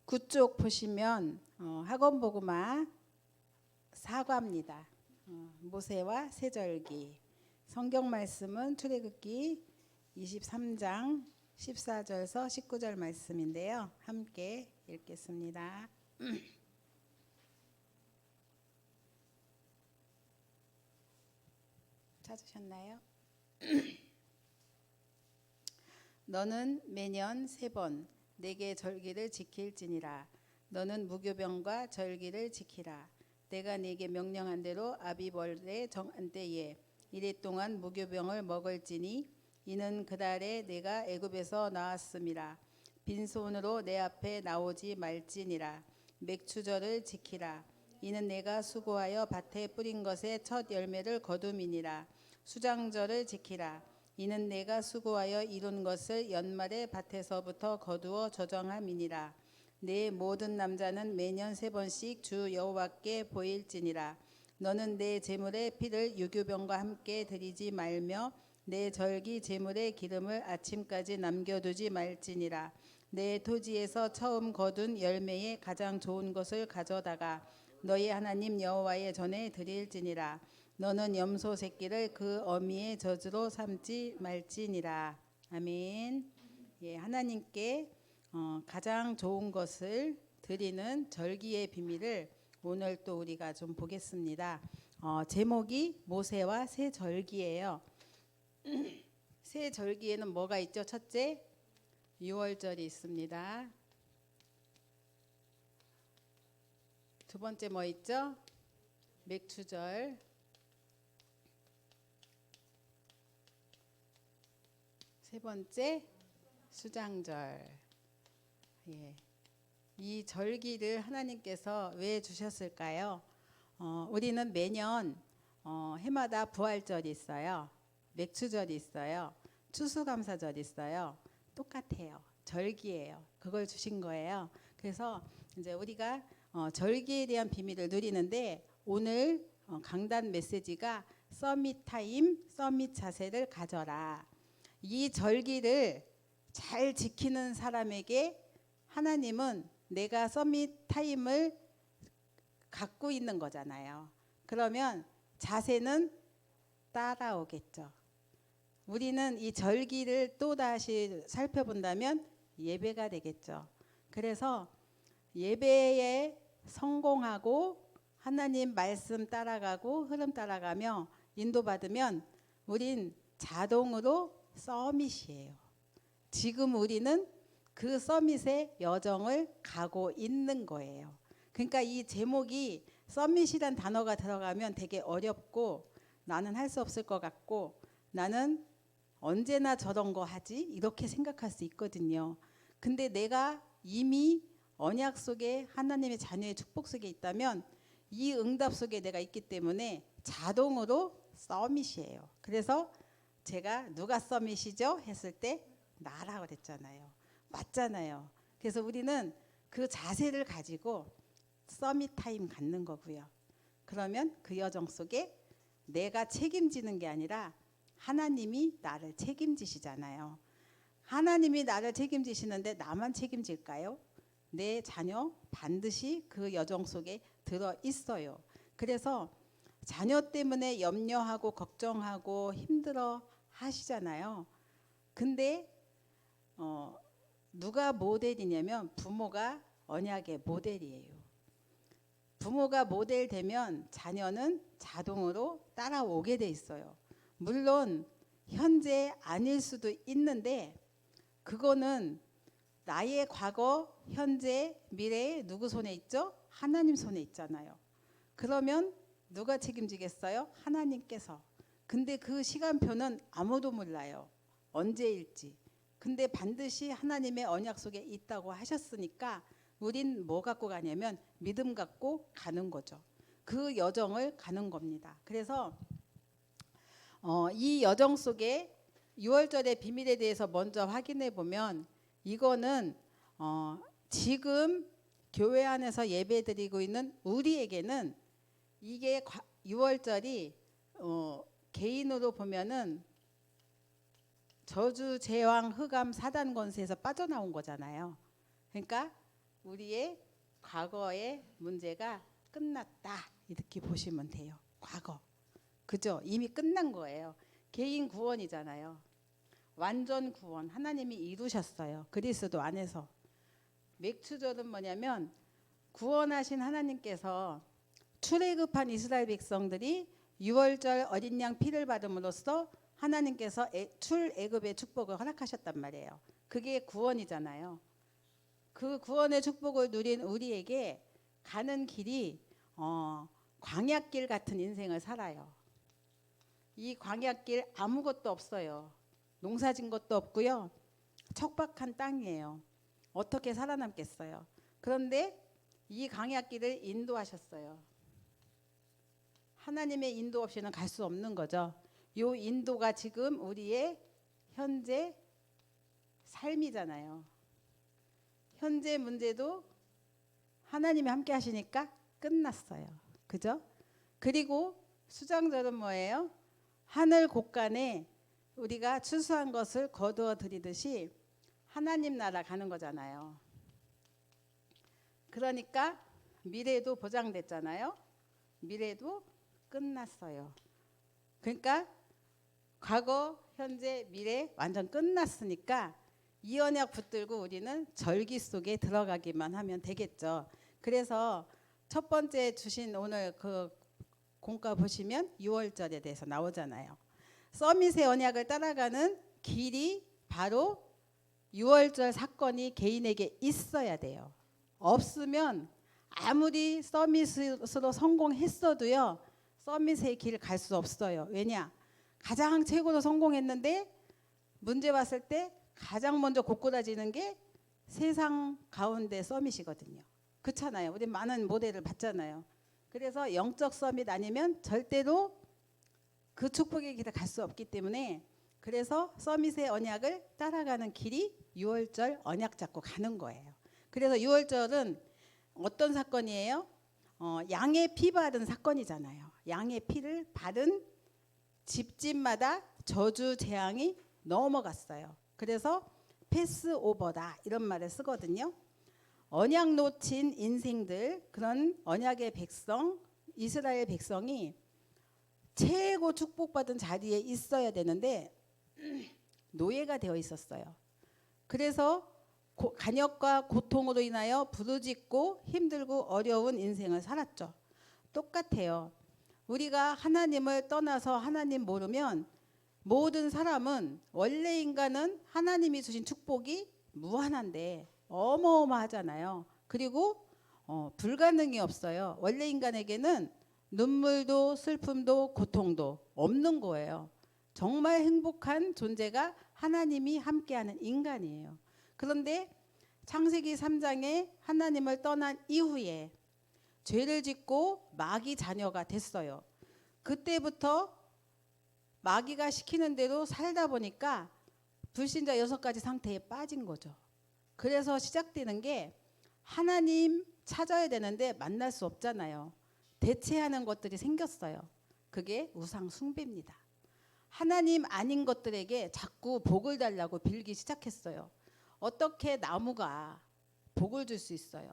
9쪽 보시면 학원보그마 사과입니다. 모세와 세절기. 성경 말씀은 출애굽기 23장 14절에서 19절 말씀인데요. 함께 읽겠습니다. 찾으셨나요? 너는 매년 3번 내게 절기를 지킬지니라. 너는 무교병과 절기를 지키라. 내가 네게 명령한 대로 아비벌의 정한 때에 이래 동안 무교병을 먹을지니 이는 그달에 내가 애굽에서 나왔음이라. 빈손으로 내 앞에 나오지 말지니라. 맥추절을 지키라. 이는 내가 수고하여 밭에 뿌린 것의 첫 열매를 거둠이니라. 수장절을 지키라. 이는 내가 수고하여 이룬 것을 연말에 밭에서부터 거두어 저정함이니라. 내 모든 남자는 매년 3번씩 주 여호와께 보일지니라. 너는 내 제물의 피를 유교병과 함께 드리지 말며 내 절기 제물의 기름을 아침까지 남겨두지 말지니라. 내 토지에서 처음 거둔 열매의 가장 좋은 것을 가져다가 너희 하나님 여호와의 전에 드릴지니라. 너는 염소 새끼를 그 어미의 젖으로 삼지 말지니라. 아멘. 예, 하나님께 가장 좋은 것을 드리는 절기의 비밀을 오늘 또 우리가 좀 보겠습니다. 제목이 모세와 새 절기예요. 새 절기에는 뭐가 있죠? 첫째, 유월절이 있습니다. 두 번째 뭐 있죠? 맥추절. 세 번째, 수장절. 예. 이 절기를 하나님께서 왜 주셨을까요? 우리는 매년 해마다 부활절이 있어요. 맥추절이 있어요. 추수감사절이 있어요. 똑같아요. 절기예요. 그걸 주신 거예요. 그래서 이제 우리가 절기에 대한 비밀을 누리는데 오늘 강단 메시지가 서밋 타임, 서밋 자세를 가져라. 이 절기를 잘 지키는 사람에게 하나님은 내가 서밋 타임을 갖고 있는 거잖아요. 그러면 자세는 따라오겠죠. 우리는 이 절기를 또다시 살펴본다면 예배가 되겠죠. 그래서 예배에 성공하고 하나님 말씀 따라가고 흐름 따라가며 인도받으면 우린 자동으로 서밋이에요. 지금 우리는 그 서밋의 여정을 가고 있는 거예요. 그러니까 이 제목이 서밋이란 단어가 들어가면 되게 어렵고 나는 할 수 없을 것 같고 나는 언제나 저런 거 하지? 이렇게 생각할 수 있거든요. 근데 내가 이미 언약 속에 하나님의 자녀의 축복 속에 있다면 이 응답 속에 내가 있기 때문에 자동으로 서밋이에요. 그래서 제가 누가 서밋이죠? 했을 때 나라고 그랬잖아요. 맞잖아요. 그래서 우리는 그 자세를 가지고 서밋 타임 갖는 거고요. 그러면 그 여정 속에 내가 책임지는 게 아니라 하나님이 나를 책임지시잖아요. 하나님이 나를 책임지시는데 나만 책임질까요? 내 자녀 반드시 그 여정 속에 들어 있어요. 그래서 자녀 때문에 염려하고 걱정하고 힘들어 하시잖아요. 근데 누가 모델이냐면 부모가 언약의 모델이에요. 부모가 모델 되면 자녀는 자동으로 따라오게 돼 있어요. 물론 현재 아닐 수도 있는데 그거는 나의 과거, 현재, 미래 누구 손에 있죠? 하나님 손에 있잖아요. 그러면 누가 책임지겠어요? 하나님께서. 근데 그 시간표는 아무도 몰라요. 언제일지. 근데 반드시 하나님의 언약 속에 있다고 하셨으니까 우린 뭐 갖고 가냐면 믿음 갖고 가는 거죠. 그 여정을 가는 겁니다. 그래서 이 여정 속에 6월절의 비밀에 대해서 먼저 확인해 보면 이거는 지금 교회 안에서 예배 드리고 있는 우리에게는 이게 6월절이 개인으로 보면은 저주, 제왕, 흑암, 사단 권세에서 빠져나온 거잖아요. 그러니까 우리의 과거의 문제가 끝났다 이렇게 보시면 돼요. 과거. 그죠? 이미 끝난 거예요. 개인 구원이잖아요. 완전 구원 하나님이 이루셨어요. 그리스도 안에서. 맥추절은 뭐냐면 구원하신 하나님께서 출애굽한 이스라엘 백성들이 유월절 어린 양 피를 받음으로써 하나님께서 출애굽의 축복을 허락하셨단 말이에요. 그게 구원이잖아요. 그 구원의 축복을 누린 우리에게 가는 길이 광야길 같은 인생을 살아요. 이 광야길 아무것도 없어요. 농사진 것도 없고요. 척박한 땅이에요. 어떻게 살아남겠어요? 그런데 이 광야길을 인도하셨어요. 하나님의 인도 없이는 갈 수 없는 거죠. 이 인도가 지금 우리의 현재 삶이잖아요. 현재 문제도 하나님이 함께 하시니까 끝났어요. 그죠? 그리고 수장절은 뭐예요? 하늘 곳간에 우리가 추수한 것을 거두어 드리듯이 하나님 나라 가는 거잖아요. 그러니까 미래도 보장됐잖아요. 미래도 끝났어요. 그러니까 과거, 현재, 미래 완전 끝났으니까 이 언약 붙들고 우리는 절기 속에 들어가기만 하면 되겠죠. 그래서 첫 번째 주신 오늘 그 공과 보시면 6월절에 대해서 나오잖아요. 서밋의 언약을 따라가는 길이 바로 6월절 사건이 개인에게 있어야 돼요. 없으면 아무리 서밋으로 성공했어도요. 서밋의 길을 갈 수 없어요. 왜냐? 가장 최고로 성공했는데 문제 왔을 때 가장 먼저 고꾸라지는 게 세상 가운데 서밋이거든요. 그렇잖아요. 우리 많은 모델을 봤잖아요. 그래서 영적 서밋 아니면 절대로 그 축복의 길을 갈 수 없기 때문에 그래서 서밋의 언약을 따라가는 길이 6월절 언약 잡고 가는 거예요. 그래서 6월절은 어떤 사건이에요? 양의 피 받은 사건이잖아요. 양의 피를 받은 집집마다 저주 재앙이 넘어갔어요. 그래서 패스오버다 이런 말을 쓰거든요. 언약 놓친 인생들, 그런 언약의 백성, 이스라엘 백성이 최고 축복받은 자리에 있어야 되는데 노예가 되어 있었어요. 그래서 간역과 고통으로 인하여 부르짖고 힘들고 어려운 인생을 살았죠. 똑같아요. 우리가 하나님을 떠나서 하나님 모르면 모든 사람은, 원래 인간은 하나님이 주신 축복이 무한한데 어마어마하잖아요. 그리고 불가능이 없어요. 원래 인간에게는 눈물도 슬픔도 고통도 없는 거예요. 정말 행복한 존재가 하나님이 함께하는 인간이에요. 그런데 창세기 3장에 하나님을 떠난 이후에 죄를 짓고 마귀 자녀가 됐어요. 그때부터 마귀가 시키는 대로 살다 보니까 불신자 6가지 상태에 빠진 거죠. 그래서 시작되는 게 하나님 찾아야 되는데 만날 수 없잖아요. 대체하는 것들이 생겼어요. 그게 우상 숭배입니다. 하나님 아닌 것들에게 자꾸 복을 달라고 빌기 시작했어요. 어떻게 나무가 복을 줄 수 있어요?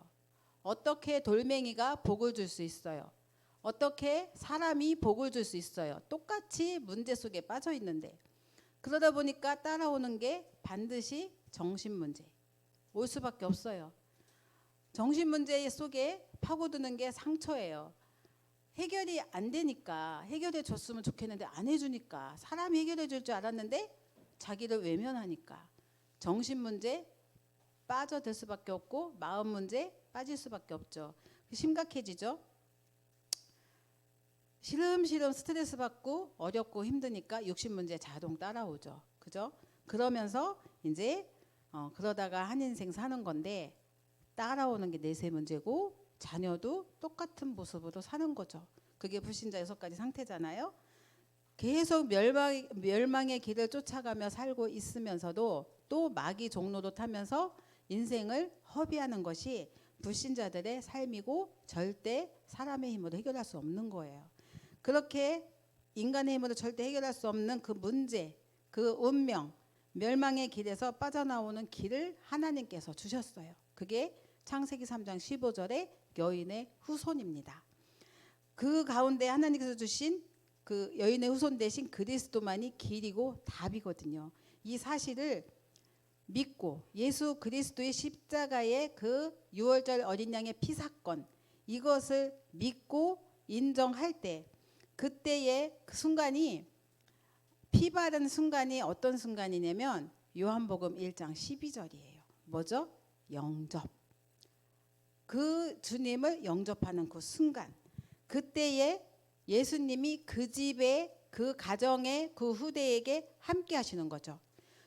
어떻게 돌멩이가 복을 줄 수 있어요? 어떻게 사람이 복을 줄 수 있어요? 똑같이 문제 속에 빠져 있는데, 그러다 보니까 따라오는 게 반드시 정신 문제 올 수밖에 없어요. 정신 문제 속에 파고드는 게 상처예요. 해결이 안 되니까 해결해 줬으면 좋겠는데 안 해주니까, 사람이 해결해 줄 줄 알았는데 자기를 외면하니까 정신 문제 빠져들 수밖에 없고 마음 문제 빠질 수밖에 없죠. 심각해지죠. 시름시름 스트레스 받고 어렵고 힘드니까 육신 문제 자동 따라오죠. 그죠? 그러면서 이제 그러다가 한 인생 사는 건데 따라오는 게 내세 문제고 자녀도 똑같은 모습으로 사는 거죠. 그게 불신자 6가지 상태잖아요. 계속 멸망의 길을 쫓아가며 살고 있으면서도 또 마귀 종로도 타면서 인생을 허비하는 것이 불신자들의 삶이고 절대 사람의 힘으로 해결할 수 없는 거예요. 그렇게 인간의 힘으로 절대 해결할 수 없는 그 문제, 그 운명, 멸망의 길에서 빠져나오는 길을 하나님께서 주셨어요. 그게 창세기 3장 15절에 여인의 후손입니다. 그 가운데 하나님께서 주신 그 여인의 후손 대신 그리스도만이 길이고 답이거든요. 이 사실을 믿고 예수 그리스도의 십자가의 그 유월절 어린 양의 피 사건, 이것을 믿고 인정할 때, 그때의 그 순간이, 피 바른 순간이 어떤 순간이냐면 요한복음 1장 12절이에요. 뭐죠? 영접. 그 주님을 영접하는 그 순간, 그때에 예수님이 그 집에, 그 가정의 그 후대에게 함께 하시는 거죠.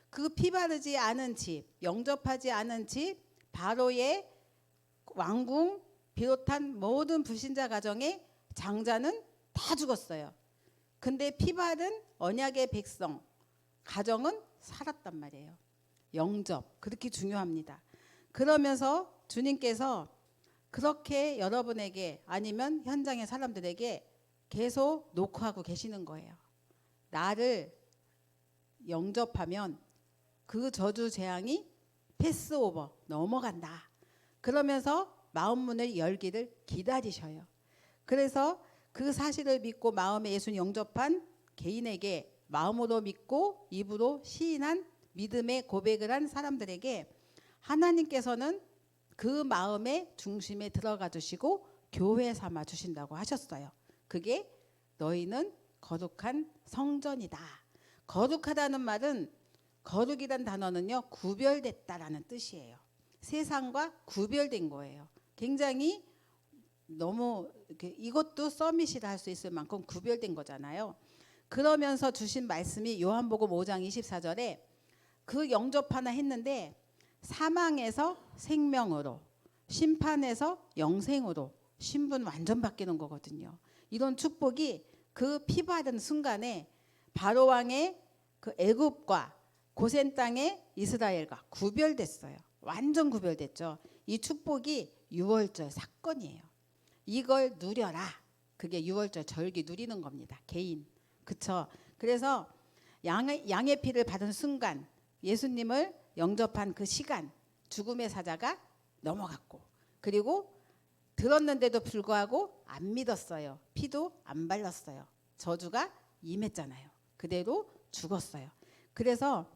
그 피 바르지 않은 집, 영접하지 않은 집, 바로의 왕궁 비롯한 모든 불신자 가정의 장자는 다 죽었어요. 근데 피 바른 언약의 백성 가정은 살았단 말이에요. 영접, 그렇게 중요합니다. 그러면서 주님께서 그렇게 여러분에게 아니면 현장의 사람들에게 계속 녹화하고 계시는 거예요. 나를 영접하면 그 저주 재앙이 패스오버, 넘어간다. 그러면서 마음 문을 열기를 기다리셔요. 그래서 그 사실을 믿고 마음에 예수님 영접한 개인에게, 마음으로 믿고 입으로 시인한 믿음의 고백을 한 사람들에게 하나님께서는 그 마음의 중심에 들어가 주시고 교회 삼아 주신다고 하셨어요. 그게 너희는 거룩한 성전이다. 거룩하다는 말은, 거룩이란 단어는요, 구별됐다라는 뜻이에요. 세상과 구별된 거예요. 굉장히 너무 이것도 서밋이라 할 수 있을 만큼 구별된 거잖아요. 그러면서 주신 말씀이 요한복음 5장 24절에 그 영접 하나 했는데 사망에서 생명으로, 심판에서 영생으로 신분 완전 바뀌는 거거든요. 이런 축복이 그 피 바른 순간에 바로 왕의 그 애굽과 고센 땅의 이스라엘과 구별됐어요. 완전 구별됐죠. 이 축복이 유월절 사건이에요. 이걸 누려라. 그게 유월절 절기 누리는 겁니다. 개인. 그쵸? 그래서 양의 피를 받은 순간, 예수님을 영접한 그 시간, 죽음의 사자가 넘어갔고, 그리고 들었는데도 불구하고 안 믿었어요. 피도 안 발랐어요. 저주가 임했잖아요. 그대로 죽었어요. 그래서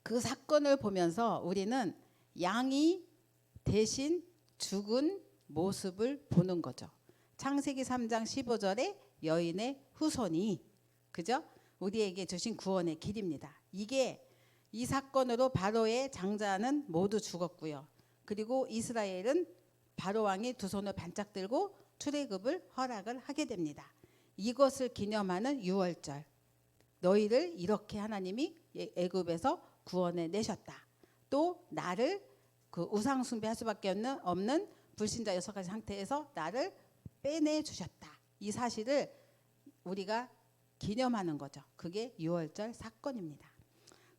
그 사건을 보면서 우리는 양이 대신 죽은 모습을 보는 거죠. 창세기 3장 15절에 여인의 후손이, 그죠? 우리에게 주신 구원의 길입니다. 이게 이 사건으로 바로의 장자는 모두 죽었고요. 그리고 이스라엘은 바로 왕이 두 손을 반짝 들고 출애굽을 허락을 하게 됩니다. 이것을 기념하는 유월절. 너희를 이렇게 하나님이 애굽에서 구원해 내셨다. 또 나를 그 우상 숭배할 수밖에 없는 불신자 6가지 상태에서 나를 빼내 주셨다. 이 사실을 우리가 기념하는 거죠. 그게 유월절 사건입니다.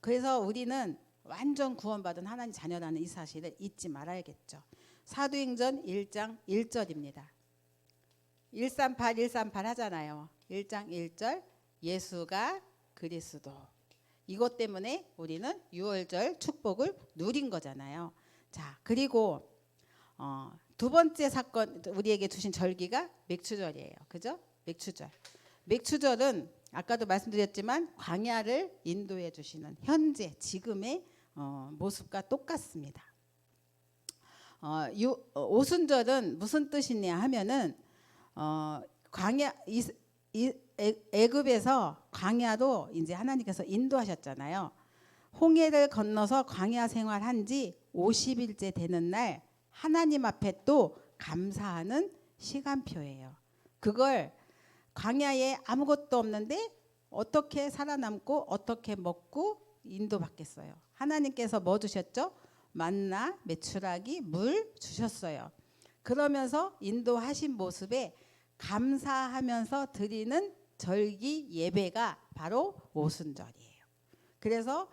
그래서 우리는 완전 구원받은 하나님 자녀라는 이 사실을 잊지 말아야겠죠. 사도행전 1장 1절입니다. 138 138 하잖아요. 1장 1절 예수가 그리스도. 이것 때문에 우리는 유월절 축복을 누린 거잖아요. 자, 그리고 두 번째 사건, 우리에게 주신 절기가 맥추절이에요. 그죠? 맥추절. 맥추절은 아까도 말씀드렸지만 광야를 인도해 주시는 현재 지금의 모습과 똑같습니다. 오순절은 무슨 뜻이냐 하면은 광야 애굽에서 광야로 이제 하나님께서 인도하셨잖아요. 홍해를 건너서 광야 생활한 지 50일째 되는 날 하나님 앞에 또 감사하는 시간표예요. 그걸 광야에 아무것도 없는데 어떻게 살아남고 어떻게 먹고 인도받겠어요. 하나님께서 뭐 주셨죠? 만나, 메추라기, 물 주셨어요. 그러면서 인도하신 모습에 감사하면서 드리는 절기 예배가 바로 오순절이에요. 그래서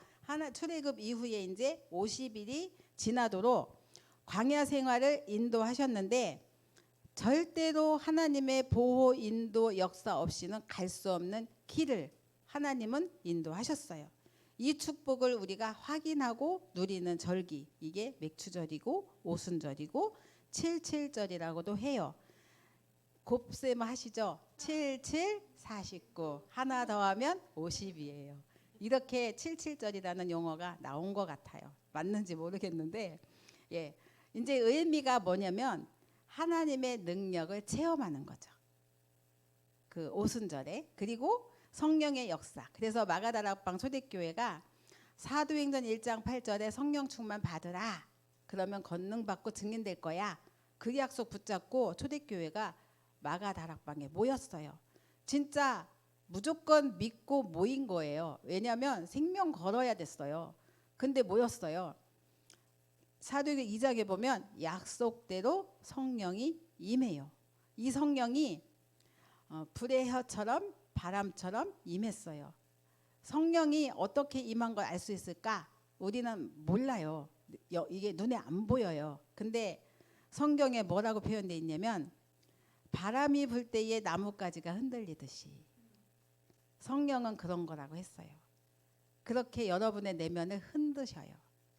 출애굽 이후에 이제 50일이 지나도록 광야 생활을 인도하셨는데 절대로 하나님의 보호, 인도, 역사 없이는 갈 수 없는 길을 하나님은 인도하셨어요. 이 축복을 우리가 확인하고 누리는 절기, 이게 맥추절이고 오순절이고 칠칠절이라고도 해요. 곱셈 하시죠. 77, 49 하나 더하면 50이에요. 이렇게 칠칠절이라는 용어가 나온 것 같아요. 맞는지 모르겠는데, 예, 이제 의미가 뭐냐면 하나님의 능력을 체험하는 거죠. 그 오순절에. 그리고 성령의 역사. 그래서 마가다락방 초대교회가 사도행전 1장 8절에 성령 충만 받으라. 그러면 권능 받고 증인될 거야. 그 약속 붙잡고 초대교회가 마가다락방에 모였어요. 진짜 무조건 믿고 모인 거예요. 왜냐하면 생명 걸어야 됐어요. 근데 모였어요. 사도행전 2장에 보면 약속대로 성령이 임해요. 이 성령이 불의 혀처럼 바람처럼 임했어요. 성령이 어떻게 임한 걸 알 수 있을까? 우리는 몰라요. 이게 눈에 안 보여요. 근데 성경에 뭐라고 표현되어 있냐면 바람이 불 때에 나뭇가지가 흔들리듯이 성령은 그런 거라고 했어요. 그렇게 여러분의 내면을 흔드셔요.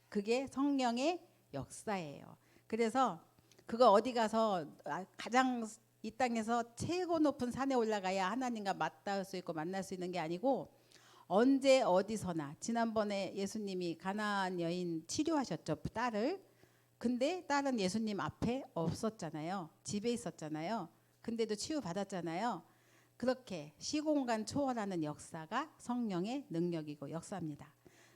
그게 성령의 역사예요. 그래서 그거 어디 가서 가장 이 땅에서 최고 높은 산에 올라가야 하나님과 맞닿을 수 있고 만날 수 있는 게 아니고 언제 어디서나. 지난번에 예수님이 가나안 여인 치료하셨죠, 딸을. 근데 딸은 예수님 앞에 없었잖아요. 집에 있었잖아요. 근데도 치유받았잖아요. 그렇게 시공간 초월하는 역사가 성령의 능력이고 역사입니다.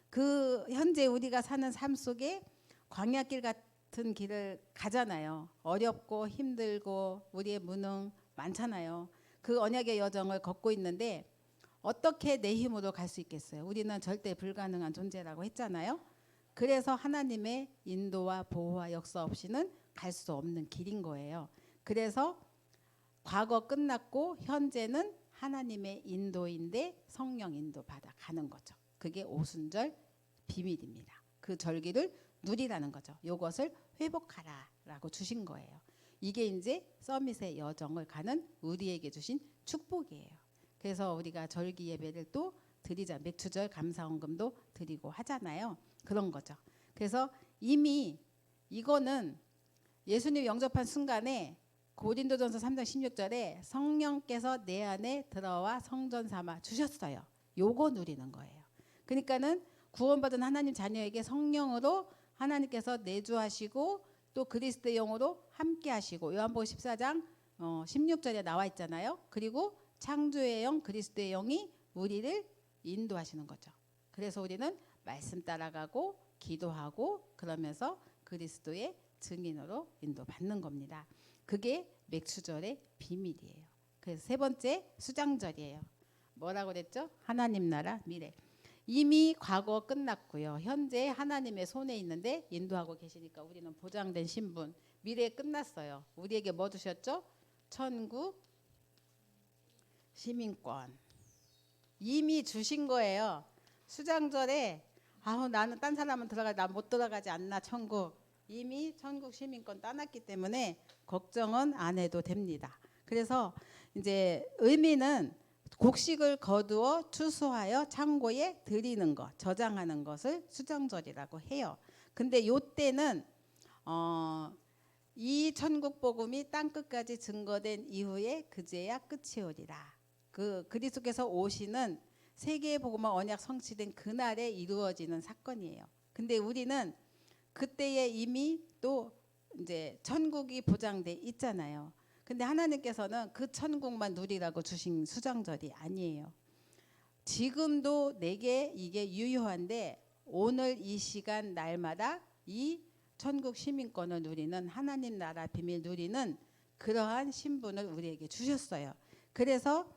그 현재 우리가 사는 삶 속에 광야길 같은 길을 가잖아요. 어렵고 힘들고 우리의 무능 많잖아요. 그 언약의 여정을 걷고 있는데 어떻게 내 힘으로 갈 수 있겠어요? 우리는 절대 불가능한 존재라고 했잖아요. 그래서 하나님의 인도와 보호와 역사 없이는 갈 수 없는 길인 거예요. 그래서 과거 끝났고 현재는 하나님의 인도인데 성령 인도 받아 가는 거죠. 그게 오순절 비밀입니다. 그 절기를 누리라는 거죠. 이것을 회복하라라고 주신 거예요. 이게 이제 서밋의 여정을 가는 우리에게 주신 축복이에요. 그래서 우리가 절기 예배를 또 드리자. 맥추절 감사헌금도 드리고 하잖아요. 그런 거죠. 그래서 이미 이거는 예수님 영접한 순간에 고린도전서 3장 16절에 성령께서 내 안에 들어와 성전 삼아 주셨어요. 요거 누리는 거예요. 그러니까는 구원받은 하나님 자녀에게 성령으로 하나님께서 내주하시고 또 그리스도의 영으로 함께 하시고 요한복음 14장 16절에 나와 있잖아요. 그리고 창조의 영 그리스도의 영이 우리를 인도하시는 거죠. 그래서 우리는 말씀 따라가고 기도하고 그러면서 그리스도의 증인으로 인도받는 겁니다. 그게 맥추절의 비밀이에요. 그래서 세 번째 수장절이에요. 뭐라고 그랬죠? 하나님 나라 미래. 이미 과거 끝났고요. 현재 하나님의 손에 있는데 인도하고 계시니까 우리는 보장된 신분. 미래 끝났어요. 우리에게 뭐 주셨죠? 천국 시민권. 이미 주신 거예요. 수장절에 나는 딴 사람은 나 못 들어가지 않나 천국. 이미 천국 시민권 따놨기 때문에 걱정은 안 해도 됩니다. 그래서 이제 의미는 곡식을 거두어 추수하여 창고에 드리는 것, 저장하는 것을 수장절이라고 해요. 근데 요 때는 이 천국 복음이 땅 끝까지 증거된 이후에 그제야 끝이 오리라. 그 그리스도께서 오시는 세계의 복음과 언약 성취된 그날에 이루어지는 사건이에요. 근데 우리는 그때에 이미 또 이제 천국이 보장돼 있잖아요. 근데 하나님께서는 그 천국만 누리라고 주신 수장절이 아니에요. 지금도 내게 이게 유효한데 오늘 이 시간 날마다 이 천국 시민권을 누리는 하나님 나라 비밀 누리는 그러한 신분을 우리에게 주셨어요. 그래서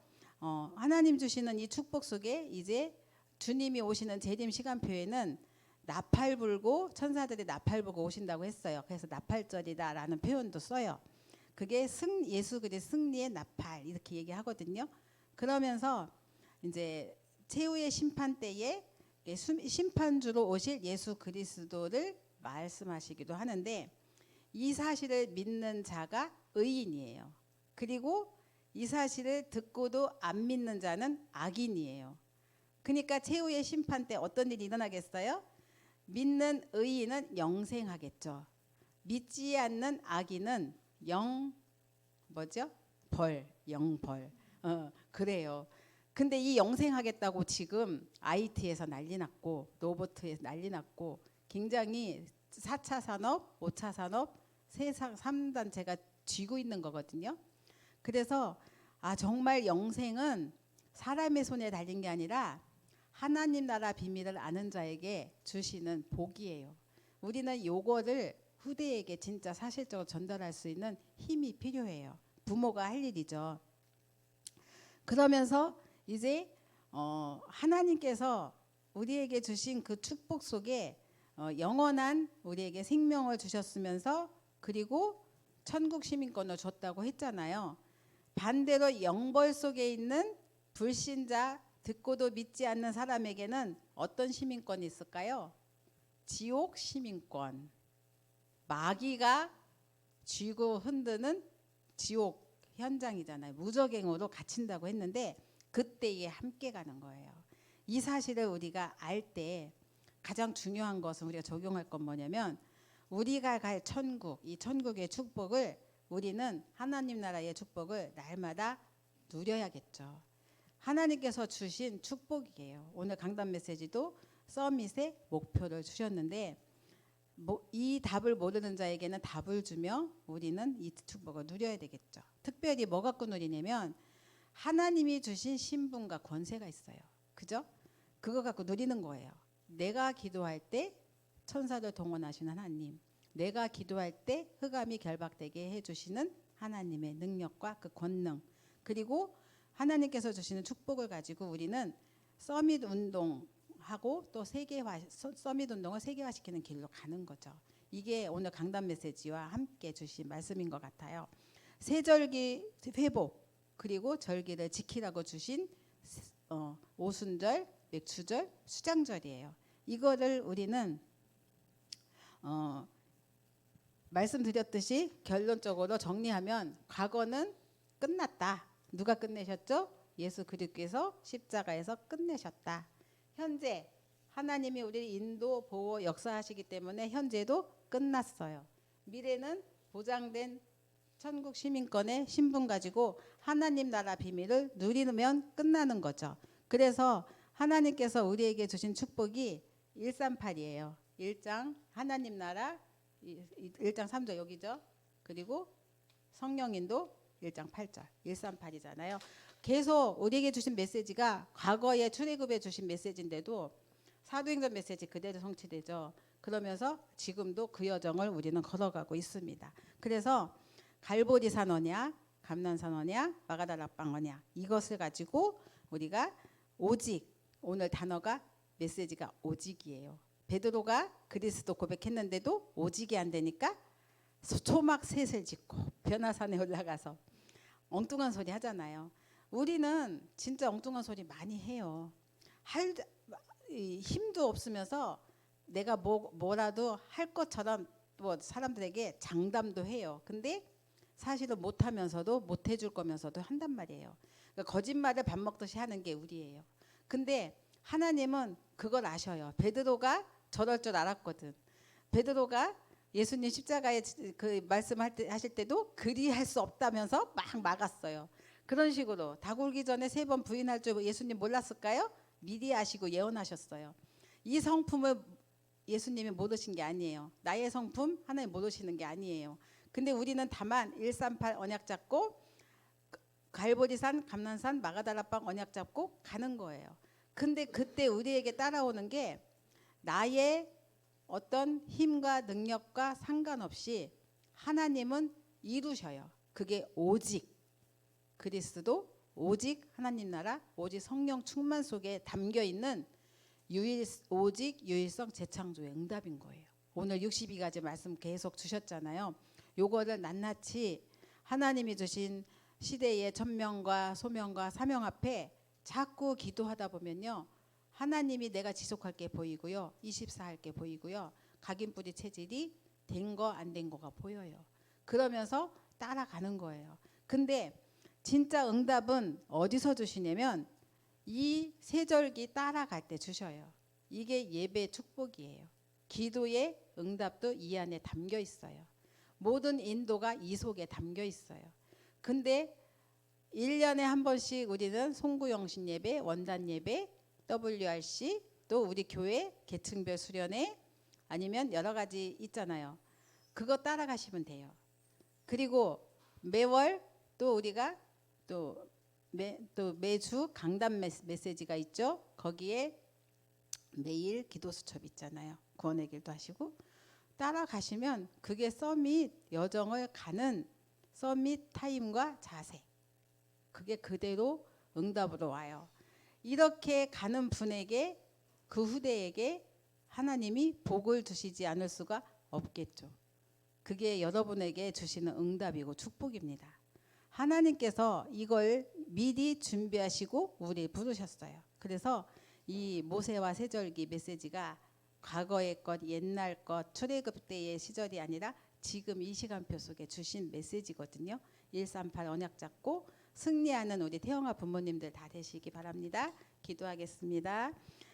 하나님 주시는 이 축복 속에 이제 주님이 오시는 재림 시간표에는 나팔 불고 천사들이 나팔 불고 오신다고 했어요. 그래서 나팔절이다라는 표현도 써요. 그게 예수 그리스도 승리의 나팔 이렇게 얘기하거든요. 그러면서 이제 최후의 심판 때에 심판주로 오실 예수 그리스도를 말씀하시기도 하는데 이 사실을 믿는 자가 의인이에요. 그리고 이 사실을 듣고도 안 믿는 자는 악인이에요. 그러니까 최후의 심판 때 어떤 일이 일어나겠어요? 믿는 의인은 영생하겠죠. 믿지 않는 악인은 뭐죠? 영벌. 그래요. 근데 이 영생하겠다고 지금 IT에서 난리 났고 로봇에서 난리 났고 굉장히 4차 산업, 5차 산업, 세상 3단체가 쥐고 있는 거거든요. 그래서 정말 영생은 사람의 손에 달린 게 아니라 하나님 나라 비밀을 아는 자에게 주시는 복이에요. 우리는 요거를 후대에게 진짜 사실적으로 전달할 수 있는 힘이 필요해요. 부모가 할 일이죠. 그러면서 이제 하나님께서 우리에게 주신 그 축복 속에 영원한 우리에게 생명을 주셨으면서 그리고 천국 시민권을 줬다고 했잖아요. 반대로 영벌 속에 있는 불신자, 듣고도 믿지 않는 사람에게는 어떤 시민권이 있을까요? 지옥 시민권. 마귀가 쥐고 흔드는 지옥 현장이잖아요. 무저갱으로 갇힌다고 했는데 그때에 함께 가는 거예요. 이 사실을 우리가 알 때 가장 중요한 것은 우리가 적용할 건 뭐냐면 우리가 갈 천국, 이 천국의 축복을 우리는 하나님 나라의 축복을 날마다 누려야겠죠. 하나님께서 주신 축복이에요. 오늘 강단 메시지도 서밋의 목표를 주셨는데 이 답을 모르는 자에게는 답을 주며 우리는 이 축복을 누려야 되겠죠. 특별히 뭐 갖고 누리냐면 하나님이 주신 신분과 권세가 있어요. 그죠? 그거 갖고 누리는 거예요. 내가 기도할 때 천사를 동원하시는 하나님, 내가 기도할 때 흑암이 결박되게 해주시는 하나님의 능력과 그 권능, 그리고 하나님께서 주시는 축복을 가지고 우리는 서밋 운동하고 또 서밋 운동을 세계화시키는 길로 가는 거죠. 이게 오늘 강단 메시지와 함께 주신 말씀인 것 같아요. 세절기 회복 그리고 절기를 지키라고 주신 오순절, 맥추절, 수장절이에요. 이거를 우리는 말씀드렸듯이 결론적으로 정리하면 과거는 끝났다. 누가 끝내셨죠? 예수 그리스도께서 십자가에서 끝내셨다. 현재 하나님이 우리를 인도, 보호, 역사하시기 때문에 현재도 끝났어요. 미래는 보장된 천국 시민권의 신분 가지고 하나님 나라 비밀을 누리면 끝나는 거죠. 그래서 하나님께서 우리에게 주신 축복이 138이에요. 1장 하나님 나라 1장 3절 여기죠. 그리고 성령인도 1장 8절 138이잖아요. 계속 우리에게 주신 메시지가 과거에 출애굽에 주신 메시지인데도 사도행전 메시지 그대로 성취되죠. 그러면서 지금도 그 여정을 우리는 걸어가고 있습니다. 그래서 갈보리산 언약, 감난산 언약, 마가다락방 언약 이것을 가지고 우리가 오직 오늘 단어가 메시지가 오직이에요. 베드로가 그리스도 고백했는데도 오직이 안 되니까 초막 셋을 짓고 변화산에 올라가서 엉뚱한 소리 하잖아요. 우리는 진짜 엉뚱한 소리 많이 해요. 힘도 없으면서 내가 뭐라도 할 것처럼 뭐 사람들에게 장담도 해요. 근데 사실은 못하면서도 못해줄 거면서도 한단 말이에요. 그러니까 거짓말을 밥 먹듯이 하는 게 우리예요. 근데 하나님은 그걸 아셔요. 베드로가 저럴 줄 알았거든. 베드로가 예수님 십자가에 그 말씀하실 때도 그리할 수 없다면서 막 막았어요. 그런 식으로 닭 울기 전에 3번 부인할 줄 예수님 몰랐을까요? 미리 아시고 예언하셨어요. 이 성품을 예수님이 모르신 게 아니에요. 나의 성품 하나님 모르시는 게 아니에요. 근데 우리는 다만 138 언약 잡고 갈보리산, 감난산, 마가다락방 언약 잡고 가는 거예요. 근데 그때 우리에게 따라오는 게 나의 어떤 힘과 능력과 상관없이 하나님은 이루셔요. 그게 오직 그리스도, 오직 하나님 나라, 오직 성령 충만 속에 담겨 있는 오직 유일성 재창조의 응답인 거예요. 오늘 62가지 말씀 계속 주셨잖아요. 요거를 낱낱이 하나님이 주신 시대의 천명과 소명과 사명 앞에 자꾸 기도하다 보면요. 하나님이 내가 지속할 게 보이고요. 24할 게 보이고요. 각인뿌리 체질이 된 거 안 된 거가 보여요. 그러면서 따라가는 거예요. 근데 진짜 응답은 어디서 주시냐면 이 세절기 따라갈 때 주셔요. 이게 예배 축복이에요. 기도의 응답도 이 안에 담겨 있어요. 모든 인도가 이 속에 담겨 있어요. 근데 1년에 한 번씩 우리는 송구영신 예배, 원단 예배, WRC, 또 우리 교회 계층별 수련회, 아니면 여러 가지 있잖아요. 그거 따라가시면 돼요. 그리고 매월 또 우리가 또 매주 강단 메시지가 있죠. 거기에 매일 기도 수첩 있잖아요. 구원의 길도 하시고 따라가시면 그게 서밋 여정을 가는 서밋 타임과 자세, 그게 그대로 응답으로 와요. 이렇게 가는 분에게, 그 후대에게 하나님이 복을 주시지 않을 수가 없겠죠. 그게 여러분에게 주시는 응답이고 축복입니다. 하나님께서 이걸 미리 준비하시고 우리 부르셨어요. 그래서 이 모세와 세절기 메시지가 과거의 것, 옛날 것, 출애굽 때의 시절이 아니라 지금 이 시간표 속에 주신 메시지거든요. 138 언약 잡고 승리하는 우리 태영아 부모님들 다 되시기 바랍니다. 기도하겠습니다.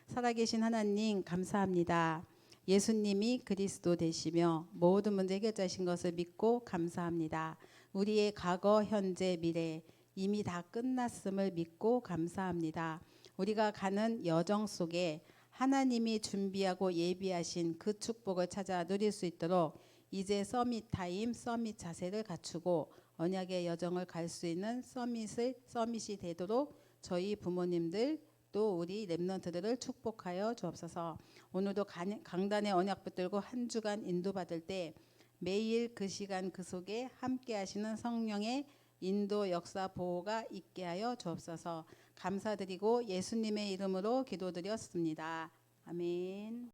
살아계신 하나님 감사합니다. 예수님이 그리스도 되시며 모든 문제 해결자신 것을 믿고 감사합니다. 우리의 과거, 현재, 미래 이미 다 끝났음을 믿고 감사합니다. 우리가 가는 여정 속에 하나님이 준비하고 예비하신 그 축복을 찾아 누릴 수 있도록 이제 서밋 타임, 서밋 자세를 갖추고 언약의 여정을 갈 수 있는 서밋이 되도록 저희 부모님들 또 우리 렘넌트들을 축복하여 주옵소서. 오늘도 강단의 언약 붙들고 한 주간 인도받을 때 매일 그 시간 그 속에 함께 하시는 성령의 인도 역사 보호가 있게 하여 주옵소서. 감사드리고 예수님의 이름으로 기도드렸습니다. 아멘.